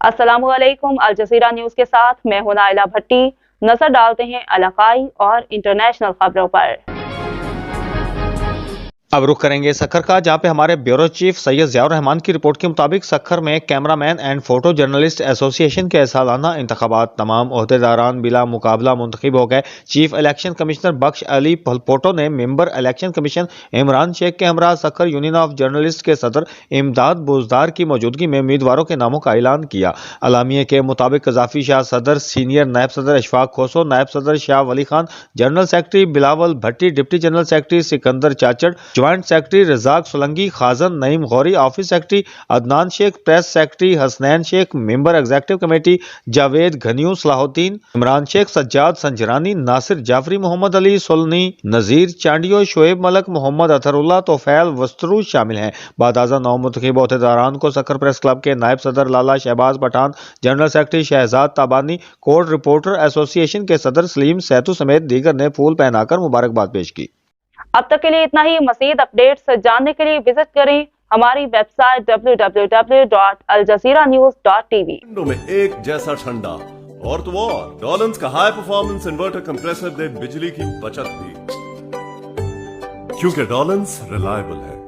السلام علیکم، Al Jazeera news کے ساتھ میں ہوں نائلہ بھٹی۔ نظر ڈالتے ہیں علاقائی اور انٹرنیشنل خبروں پر۔ اب رخ کریں گے سکھر کا، جہاں پہ ہمارے بیورو چیف سید ضیاء الرحمان کی رپورٹ کے مطابق سکھر میں cameraman and photo journalist association کے سالانہ انتخابات، تمام عہدیداران بلا مقابلہ منتخب ہو گئے۔ چیف الیکشن کمشنر بخش علی پھلپوٹو نے ممبر الیکشن کمیشن عمران شیخ کے ہمراہ سکھر یونین آف جرنلسٹ کے صدر امداد بوزدار کی موجودگی میں امیدواروں کے ناموں کا اعلان کیا۔ اعلامیے کے مطابق قذافی شاہ صدر، سینئر نائب صدر اشفاق کھوسو، نائب صدر Shah Wali Khan, general secretary Bilawal Bhatti, deputy general secretary Sikandar Chachar, joint secretary Razzaq Solangi, خازن Naeem Ghauri, office secretary Adnan Sheikh, press secretary Hasnain Sheikh, member executive committee Javed Ghaniyo Salahuddin, Imran شیخ، سجاد سنجرانی، ناصر جعفری، محمد علی سولنی، نذیر چانڈیو، شعیب ملک، محمد اطہر اللہ، توفیل وسترو شامل ہیں۔ بعد ازاں نو منتخب عہدیداران کو سکھر پریس کلب کے نائب صدر لالا شہباز پٹھان، جنرل سیکرٹری شہزاد تابانی، کوٹ رپورٹر ایسوسی ایشن کے صدر سلیم سیتو سمیت دیگر نے پھول پہنا کر مبارکباد پیش کی۔ اب تک کے لیے اتنا ہی۔ مزید اپڈیٹس جاننے کے لیے وزٹ کریں ہماری ویب سائٹ www.aljazeeranews.tv۔ میں ایک جیسا ٹھنڈا اور تو اور ڈولنز کا ہائی پرفارمنس انورٹر کمپریسر دے بجلی کی بچت بھی، کیونکہ ڈولنز ریلائبل ہے۔